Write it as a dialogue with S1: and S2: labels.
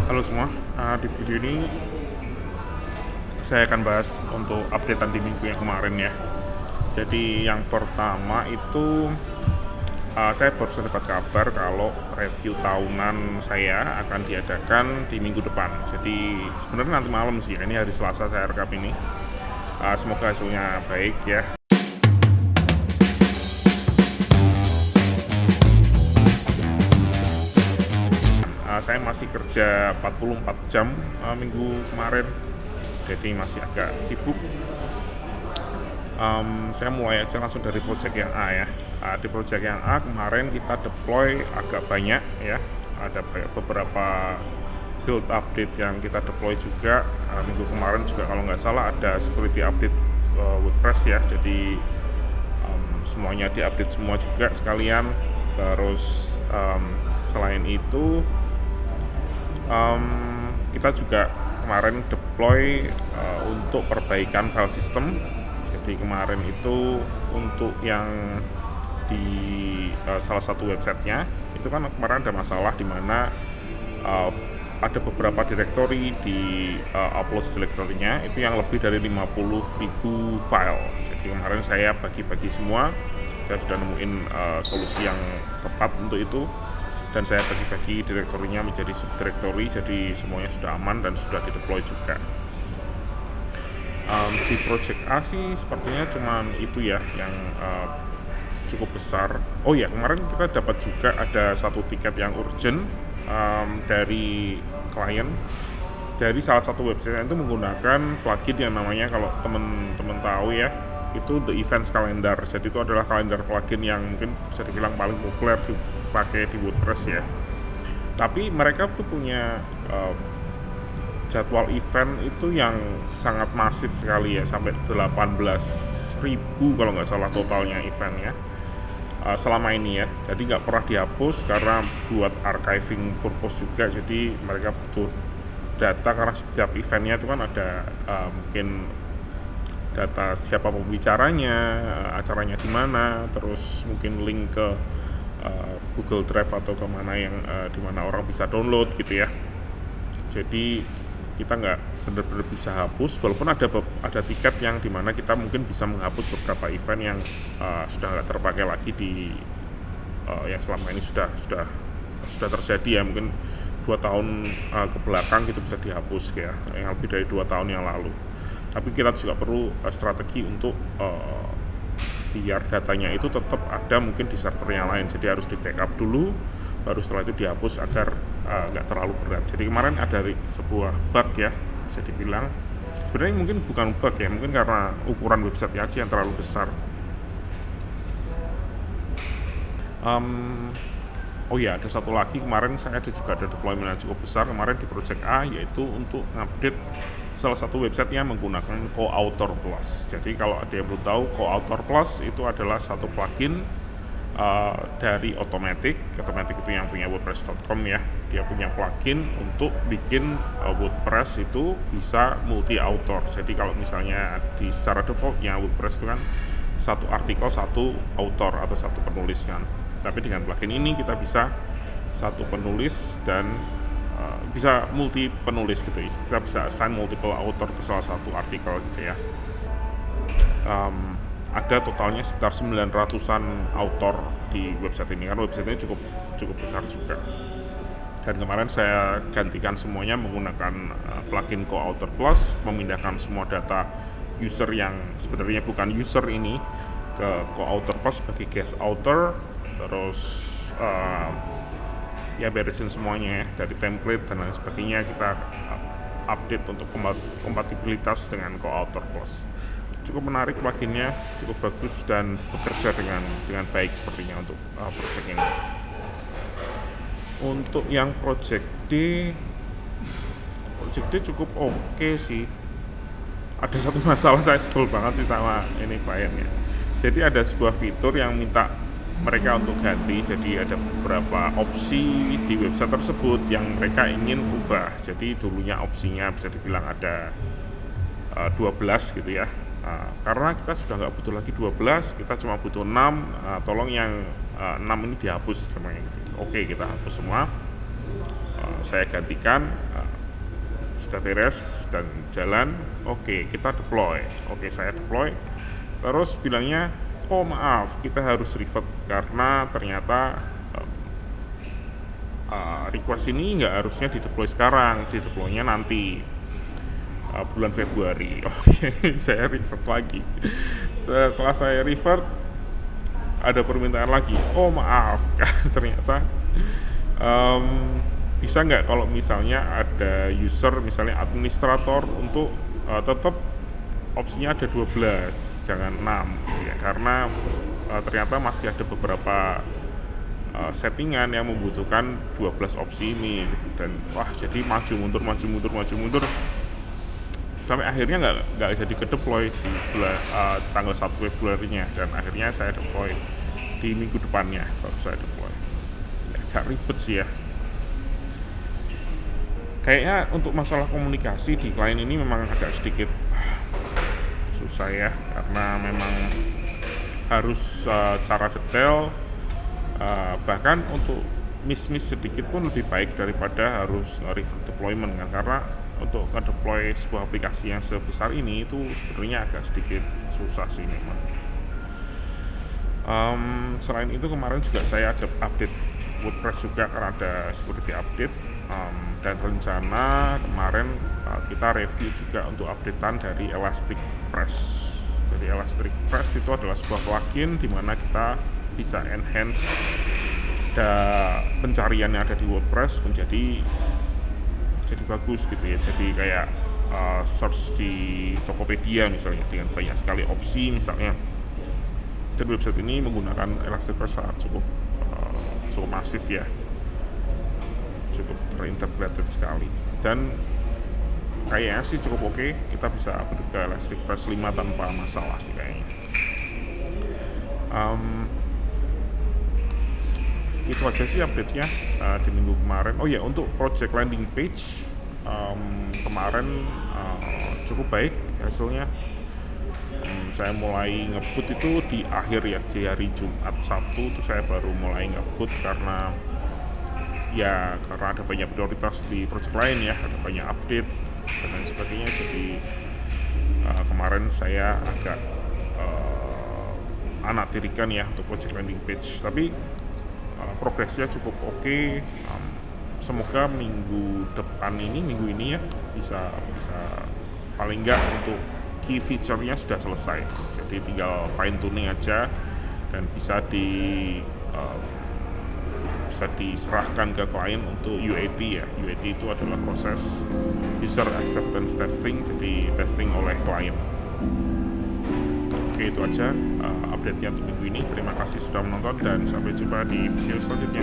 S1: Halo semua, di video ini saya akan bahas untuk updatean di minggu yang kemarin ya. Jadi yang pertama itu saya baru saja dapat kabar kalau review tahunan saya akan diadakan di minggu depan. Jadi sebenarnya nanti malam sih, ini hari Selasa saya rekam ini. Semoga hasilnya baik ya. Saya masih kerja 44 jam minggu kemarin, jadi masih agak sibuk. Saya mulai aja langsung dari project yang A ya. Di project yang A kemarin kita deploy agak banyak ya. Ada beberapa build update yang kita deploy juga. Minggu kemarin juga kalau nggak salah ada security update WordPress ya. Jadi semuanya diupdate semua juga sekalian. Terus selain itu kita juga kemarin deploy untuk perbaikan file system. Jadi kemarin itu untuk yang di salah satu websitenya itu kan kemarin ada masalah di mana ada beberapa direktori di upload direktorinya itu yang lebih dari 50.000 file. Jadi kemarin saya bagi-bagi semua, saya sudah nemuin solusi yang tepat untuk itu, dan saya bagi-bagi direktorinya menjadi subdirektori, jadi semuanya sudah aman dan sudah dideploy juga. Di project A sih sepertinya cuman itu ya yang cukup besar. Oh ya, kemarin kita dapat juga ada satu tiket yang urgent dari klien dari salah satu website itu menggunakan plugin yang namanya, kalau teman-teman tahu ya, itu The Events Calendar. Jadi itu adalah kalender plugin yang mungkin bisa dibilang paling populer dipakai di WordPress ya. Tapi mereka tuh punya jadwal event itu yang sangat masif sekali ya, sampai 18.000 kalau nggak salah totalnya eventnya selama ini ya. Jadi nggak pernah dihapus karena buat archiving purpose juga. Jadi mereka butuh data karena setiap eventnya itu kan ada mungkin data siapa pembicaranya, acaranya di mana, terus mungkin link ke Google Drive atau kemana yang di mana orang bisa download gitu ya. Jadi kita nggak benar-benar bisa hapus, walaupun ada tiket yang dimana kita mungkin bisa menghapus beberapa event yang sudah nggak terpakai lagi di yang selama ini sudah terjadi ya, mungkin 2 tahun ke belakang gitu bisa dihapus ya, yang lebih dari 2 tahun yang lalu. Tapi kita juga perlu strategi untuk biar datanya itu tetap ada mungkin di server yang lain, jadi harus di backup dulu, baru setelah itu dihapus agar nggak terlalu berat. Jadi kemarin ada sebuah bug ya, bisa dibilang sebenarnya mungkin bukan bug ya, mungkin karena ukuran website aja yang terlalu besar. Oh ya, ada satu lagi, kemarin saya juga ada deployment yang cukup besar kemarin di project A, yaitu untuk update salah satu website yang menggunakan CoAuthor Plus. Jadi kalau ada yang belum tahu, CoAuthor Plus itu adalah satu plugin dari Automatic itu yang punya WordPress.com ya. Dia punya plugin untuk bikin WordPress itu bisa multi author. Jadi kalau misalnya secara defaultnya WordPress itu kan satu artikel satu author atau satu penulis kan. Tapi dengan plugin ini kita bisa satu penulis dan bisa multi penulis gitu. Kita bisa assign multiple author ke salah satu artikel gitu ya. Ada totalnya sekitar 900-an author di website ini, karena website ini cukup besar juga. Dan kemarin saya gantikan semuanya menggunakan plugin CoAuthor Plus, memindahkan semua data user yang sebenarnya bukan user ini ke CoAuthor Plus sebagai guest author. Terus ya beresin semuanya ya, dari template dan lain sebagainya. Kita update untuk kompatibilitas dengan CoAuthor Plus. Cukup menarik pluginnya, cukup bagus dan bekerja dengan baik sepertinya untuk project ini. Untuk yang project D cukup oke sih. Ada satu masalah, saya sebel banget sih sama ini kliennya. Jadi ada sebuah fitur yang minta mereka untuk ganti, jadi ada beberapa opsi di website tersebut yang mereka ingin ubah. Jadi dulunya opsinya bisa dibilang ada 12 gitu ya. Karena kita sudah nggak butuh lagi 12, kita cuma butuh 6, tolong yang 6 ini dihapus gitu. Oke, kita hapus semua. saya gantikan, sudah beres dan jalan. Oke, kita deploy. Oke, saya deploy, terus bilangnya, oh maaf, kita harus revert karena ternyata request ini nggak harusnya dideploy sekarang, dideploynya nanti bulan Februari. Oke, saya revert lagi. Setelah saya revert, ada permintaan lagi. Oh maaf, ternyata bisa nggak kalau misalnya ada user, misalnya administrator, untuk tetap opsinya ada 12, jangan 6 ya, karena ternyata masih ada beberapa settingan yang membutuhkan 12 opsi ini gitu. Dan wah, jadi maju mundur sampai akhirnya nggak jadi kedeploy di tanggal 1 Februari-nya, dan akhirnya saya deploy di minggu depannya baru saya deploy. Ya, agak ribet sih ya. Kayaknya untuk masalah komunikasi di klien ini memang agak sedikit susah ya, karena memang harus cara detail, bahkan untuk miss sedikit pun lebih baik daripada harus revert deployment kan, karena untuk ngedeploy sebuah aplikasi yang sebesar ini itu sebenarnya agak sedikit susah sih memang. Selain itu kemarin juga saya ada update WordPress juga karena ada security update, dan rencana kemarin kita review juga untuk updatean dari Elasticpress. Jadi Elasticpress itu adalah sebuah plugin di mana kita bisa enhance pencarian yang ada di WordPress menjadi bagus gitu ya. Jadi kayak search di Tokopedia misalnya dengan banyak sekali opsi misalnya. Dan website ini menggunakan Elasticpress cukup masif ya, cukup terintegrated sekali, dan kayaknya sih cukup oke. Kita bisa update ke Elasticpress 5 tanpa masalah sih kayaknya. Itu aja sih update-nya di minggu kemarin. Oh ya, untuk project landing page kemarin cukup baik hasilnya. Saya mulai ngebut itu di akhir ya, di hari Jumat Sabtu itu saya baru mulai ngebut karena ada banyak prioritas di project lain ya, ada banyak update dan lain sebagainya. Jadi kemarin saya agak anaktirikan ya untuk project landing page, tapi progresnya cukup oke. Semoga minggu ini ya bisa paling enggak untuk key feature-nya sudah selesai, jadi tinggal fine tuning aja dan bisa diserahkan ke klien untuk UAT ya. UAT itu adalah proses user acceptance testing, jadi testing oleh klien. Oke, itu aja update-nya untuk minggu ini. Terima kasih sudah menonton dan sampai jumpa di video selanjutnya.